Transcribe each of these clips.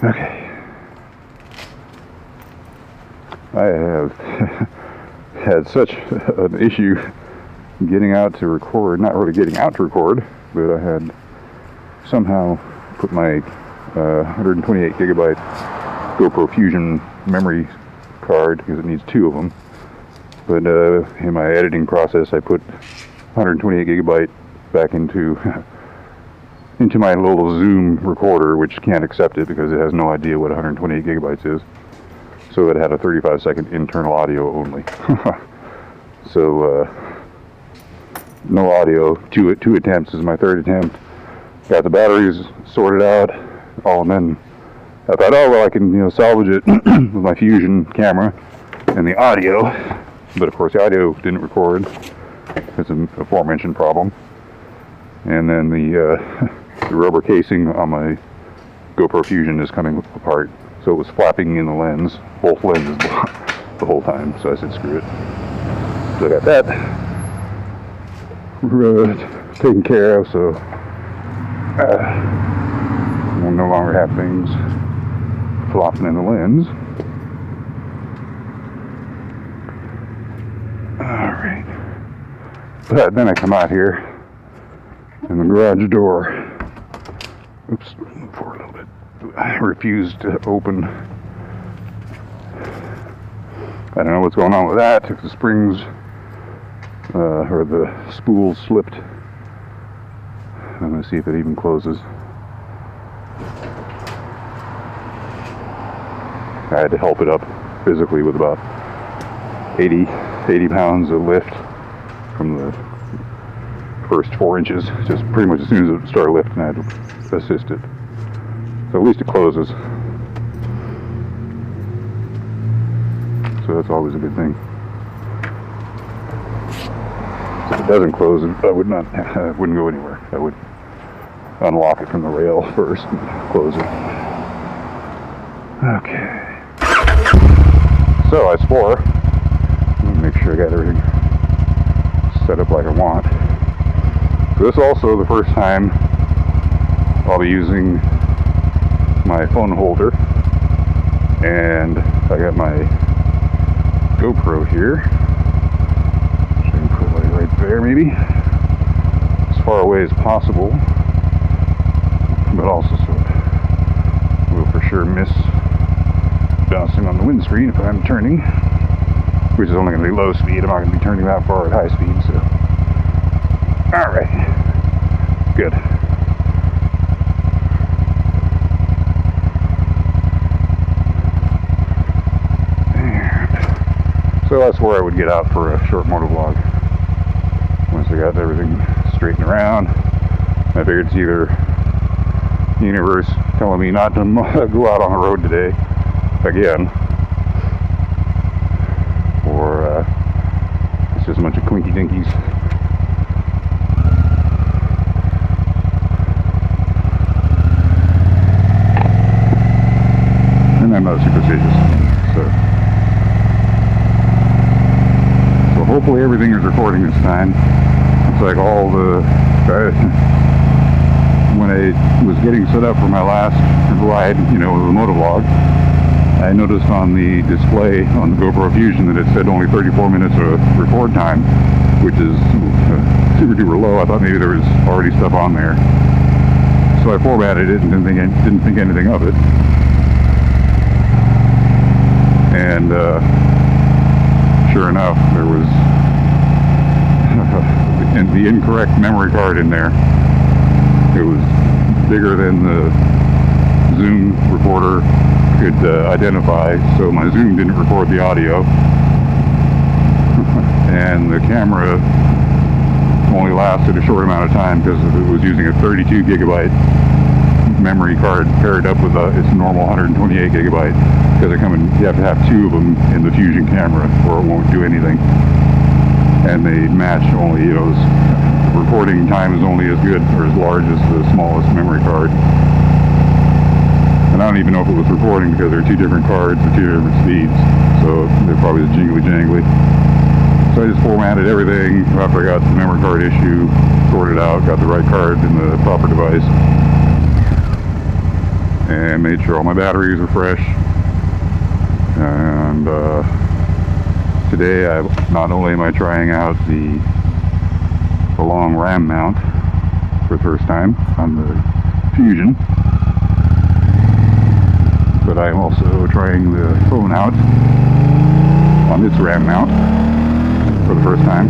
Okay. I have had such an issue getting out to record, not really getting out to record, but I had somehow put my 128 gigabyte GoPro Fusion memory card, because it needs two of them, but in my editing process I put 128 gigabyte back into my little Zoom recorder, which can't accept it because it has no idea what 128 gigabytes is. So it had a 35-second internal audio only. So no audio. Two attempts. This is my third attempt. Got the batteries sorted out. And then I thought, oh well, I can salvage it with my Fusion camera and the audio. But of course the audio didn't record. It's an aforementioned problem. And then the rubber casing on my GoPro Fusion is coming apart, so it was flapping in the lens, both lenses, the whole time. So I said, screw it. So I got that taken care of, so we'll no longer have things flopping in the lens. Alright. But then I come out here and the garage door, oops, move forward a little bit, I refused to open. I don't know what's going on with that, if the springs or the spools slipped. I'm going to see if it even closes. I had to help it up physically with about 80 pounds of lift from the first 4 inches, just pretty much as soon as it started lifting I had to assist it. So at least it closes. So that's always a good thing. If it doesn't close, I wouldn't go anywhere. I would unlock it from the rail first and close it. Okay. So I swore. Let me make sure I got everything set up like I want. So this is also the first time I'll be using my phone holder, and I got my GoPro here. So I can put it right there, maybe as far away as possible, but also so we'll for sure miss bouncing on the windscreen if I'm turning, which is only going to be low speed. I'm not going to be turning that far at high speed, so alright, good. So that's where I would get out for a short motovlog. Once I got everything straightened around, I figured it's either the universe telling me not to go out on the road today again, or it's just a bunch of clinky dinkies. And I'm not superstitious, so hopefully everything is recording this time. It's like all the when I was getting set up for my last ride, with the motovlog, I noticed on the display on the GoPro Fusion that it said only 34 minutes of record time, which is super duper low. I thought maybe there was already stuff on there, so I formatted it and didn't think anything of it. And sure enough, there was the incorrect memory card in there. It was bigger than the Zoom recorder could identify, so my Zoom didn't record the audio, and the camera only lasted a short amount of time because it was using a 32 gigabyte memory card paired up with its normal 128 gigabyte, because they come in, you have to have two of them in the Fusion camera or it won't do anything. And they match only, you know, the recording time is only as good or as large as the smallest memory card. And I don't even know if it was recording because they're two different cards at two different speeds, so they're probably just jingly jangly. So I just formatted everything after I got the memory card issue sorted out, got the right card in the proper device, and made sure all my batteries were fresh. And today, not only am I trying out the long RAM mount for the first time on the Fusion, but I'm also trying the phone out on its RAM mount for the first time.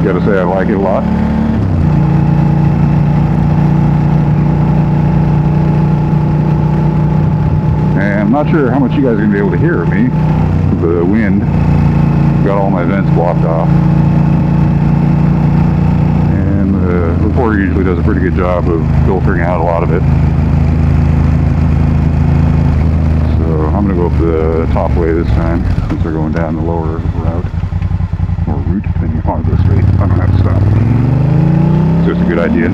Gotta say I like it a lot. And I'm not sure how much you guys are going to be able to hear of me. The wind got all my vents blocked off. And the recorder usually does a pretty good job of filtering out a lot of it. So I'm going to go up the top way this time, since we're going down the lower route. Or route, depending upon it goes straight. I don't have to stop. It's just a good idea.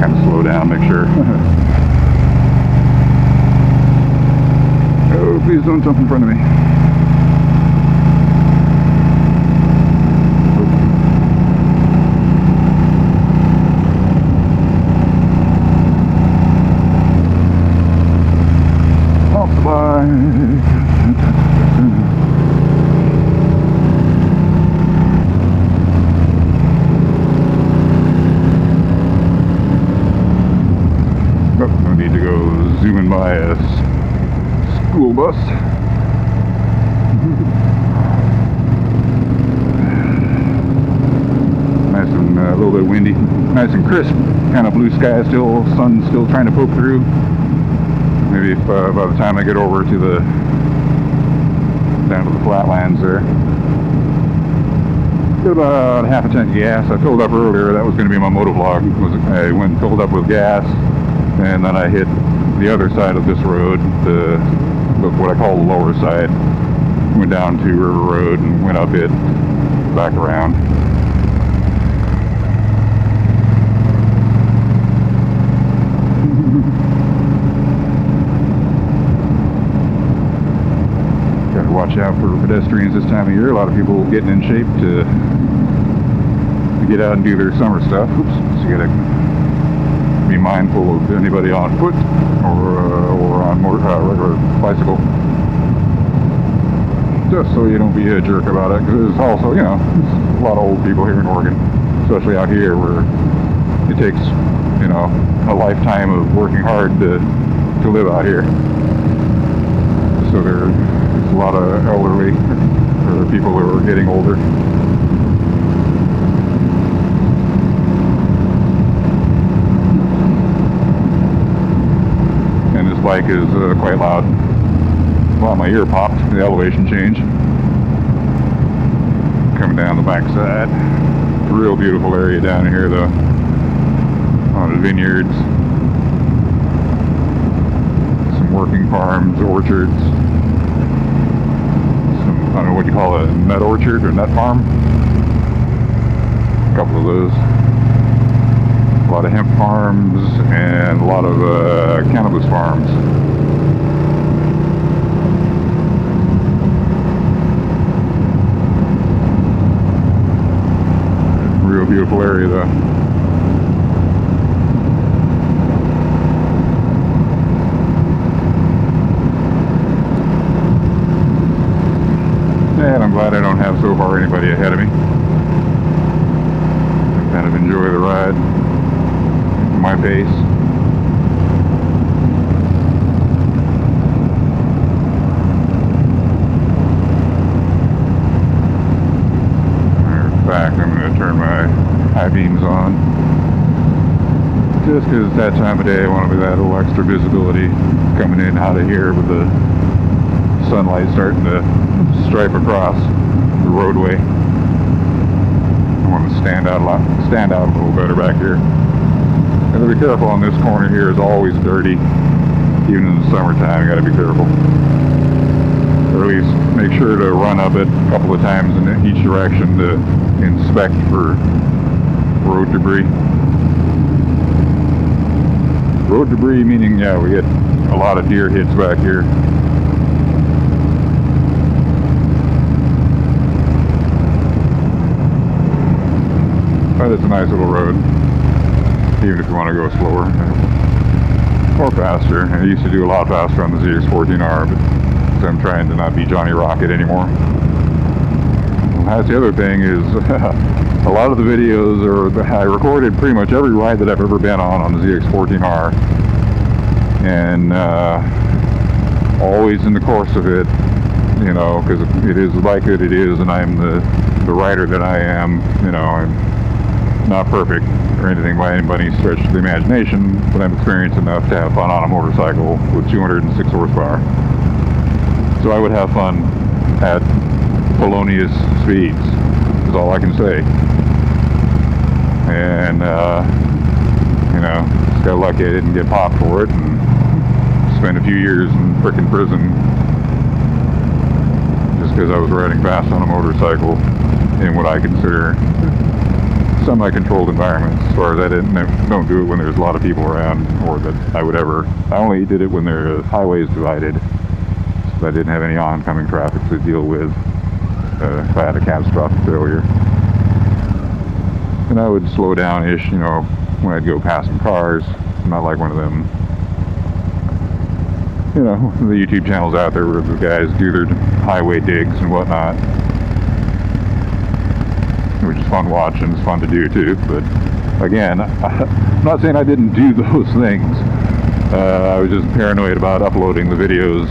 Kind of slow down, make sure. Oh, please don't jump in front of me. Off the bike. Oh, no need to go zooming by a school bus. Nice and a little bit windy, nice and crisp, kind of blue sky still, sun still trying to poke through. Maybe if by the time I get over to the down to the flatlands there, get about half a tank of gas. I filled up earlier. That was going to be my motovlog. I went and filled up with gas, and then I hit the other side of this road, what I call the lower side. Went down to River Road and went up it, back around. Gotta watch out for pedestrians this time of year. A lot of people getting in shape to get out and do their summer stuff. Oops, so you gotta be mindful of anybody on foot or on regular bicycle, just so you don't be a jerk about it, because there's also, you know, there's a lot of old people here in Oregon, especially out here, where it takes, you know, a lifetime of working hard to live out here. So there's a lot of elderly or people who are getting older. Bike is quite loud. Well, my ear popped. The elevation change coming down the backside. Real beautiful area down here, though. On the vineyards, some working farms, orchards. Some, I don't know what you call a nut orchard or nut farm. A couple of those. A lot of hemp farms and a lot of cannabis farms. Real beautiful area, though. And I'm glad I don't have so far anybody ahead of me. I kind of enjoy the ride. My pace. Back, I'm going to turn my high beams on, just because it's that time of day. I want to be that little extra visibility coming in out of here with the sunlight starting to stripe across the roadway. I want to stand out a little better back here. And gotta be careful on this corner here. It's always dirty. Even in the summertime, you gotta be careful. Or at least make sure to run up it a couple of times in each direction to inspect for road debris. Road debris meaning, yeah, we get a lot of deer hits back here. But it's a nice little road, even if you want to go slower or faster. I used to do a lot faster on the ZX14R, but I'm trying to not be Johnny Rocket anymore. That's the other thing is a lot of the videos I recorded pretty much every ride that I've ever been on the ZX14R, and always in the course of it, you know, because it is the bike that it is, and I'm the rider that I am. You know, I'm not perfect or anything by anybody's stretch of the imagination, but I'm experienced enough to have fun on a motorcycle with 206 horsepower. So I would have fun at felonious speeds, is all I can say. And, you know, just got lucky I didn't get popped for it and spent a few years in frickin' prison just because I was riding fast on a motorcycle in what I consider semi-controlled environments. As far as I don't do it when there's a lot of people around, or that I would ever. I only did it when the highways divided. I didn't have any oncoming traffic to deal with if I had a catastrophic failure. And I would slow down-ish, you know, when I'd go past some cars. I'm not like one of them, you know, the YouTube channels out there where the guys do their highway digs and whatnot, which is fun watching, it's fun to do too. But again, I'm not saying I didn't do those things. I was just paranoid about uploading the videos,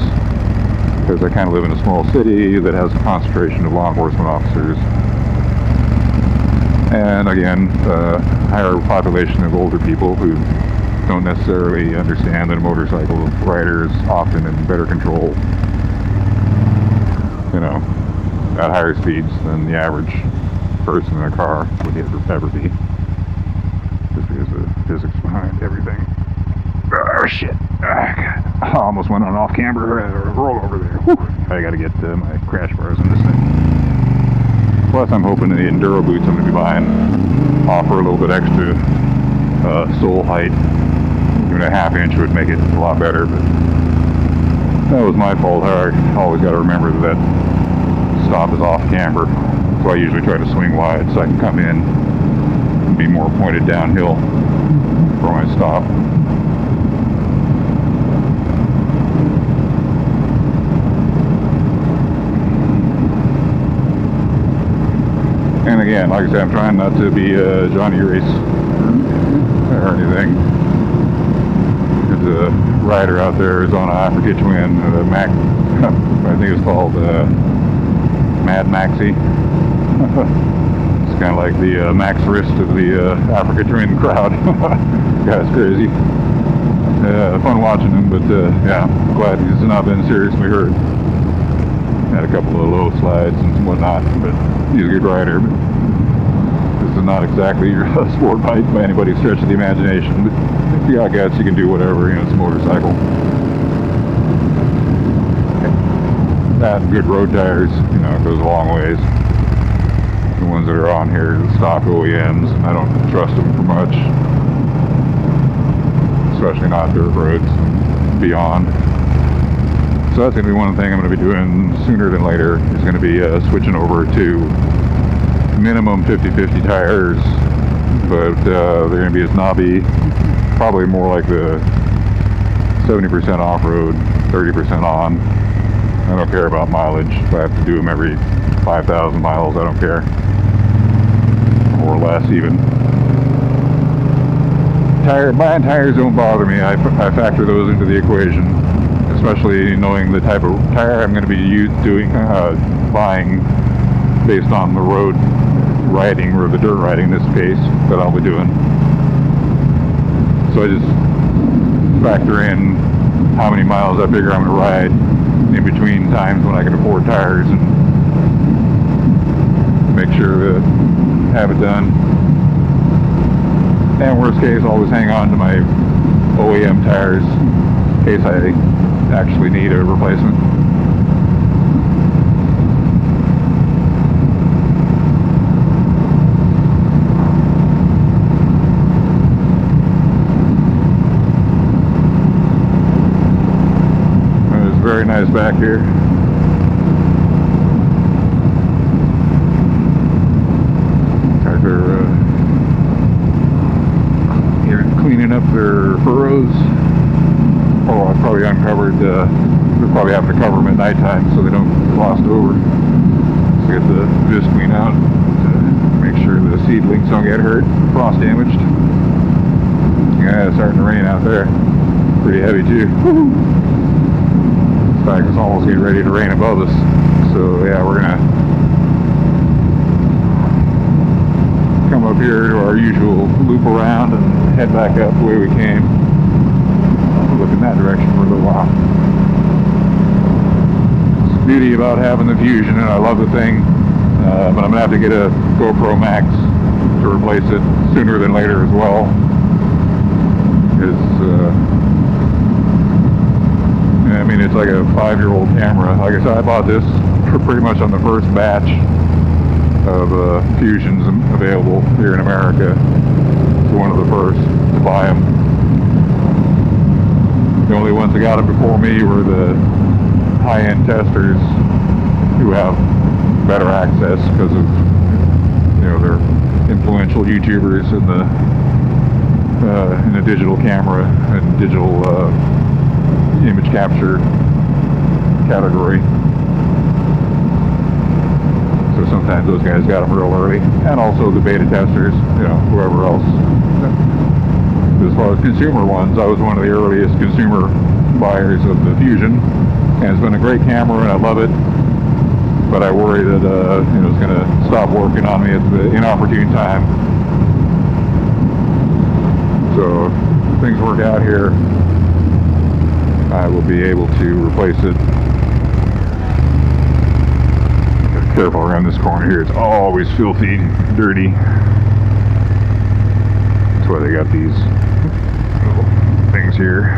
because I kind of live in a small city that has a concentration of law enforcement officers. And again, higher population of older people who don't necessarily understand that a motorcycle rider is often in better control, you know, at higher speeds than the average person in a car would ever be. Just because of the physics behind everything. Oh shit. I almost went on off camber roll over there. Whew. I gotta get my crash bars in this thing. Plus I'm hoping the enduro boots I'm gonna be buying offer a little bit extra sole height. Even a half inch would make it a lot better, but that was my fault. I always gotta remember that stop is off camber. So I usually try to swing wide so I can come in and be more pointed downhill for my stop. And again, like I said, I'm trying not to be Johnny Race or anything. There's a rider out there who's on an Africa Twin, Mac, I think it's called Mad Maxi. It's kind of like the Max Wrist of the Africa Twin crowd. Guy's crazy. Fun watching him, but yeah, glad he's not been seriously hurt. Had a couple of low slides and whatnot, but he's a good rider. But this is not exactly your sport bike by anybody's stretch of the imagination. But if you got guts, you can do whatever. You know, it's a motorcycle. That and good road tires, you know, it goes a long ways. The ones that are on here, the stock OEMs, I don't trust them for much, especially not dirt roads and beyond. So that's going to be one thing I'm going to be doing sooner than later, is going to be switching over to minimum 50/50 tires, but they're going to be as knobby, probably more like the 70% off-road, 30% on. I don't care about mileage. If I have to do them every 5,000 miles, I don't care. Or less even. Buying tires don't bother me. I factor those into the equation, especially knowing the type of tire I'm going to be buying based on the road riding, or the dirt riding in this case, that I'll be doing. So I just factor in how many miles I figure I'm going to ride in between times when I can afford tires, and make sure to have it done. And worst case, always hang on to my OEM tires in case I actually need a replacement. It's very nice back here. They're cleaning up their furrows. Oh, I probably uncovered, we'll probably have to cover them at nighttime so they don't get lost over. So get the vis clean out to make sure the seedlings don't get hurt, frost damaged. Yeah, it's starting to rain out there. Pretty heavy too. In fact, it's almost getting ready to rain above us. So yeah, we're gonna come up here to our usual loop around and head back up the way we came. I'll look in that direction for a little while. It's the beauty about having the Fusion, and I love the thing, but I'm going to have to get a GoPro Max to replace it sooner than later as well. I mean, it's like a 5-year-old camera. Like I said, I bought this pretty much on the first batch of Fusions available here in America. It's one of the first to buy them. The only ones that got it before me were the high-end testers who have better access because of, you know, they're influential YouTubers in the digital camera and digital image capture category. So sometimes those guys got them real early, and also the beta testers, you know, whoever else. As far as consumer ones, I was one of the earliest consumer buyers of the Fusion, and it's been a great camera, and I love it. But I worry that you know, it's going to stop working on me at the inopportune time. So if things work out here, I will be able to replace it. Careful around this corner here, it's always filthy, dirty. That's why they got these little things here.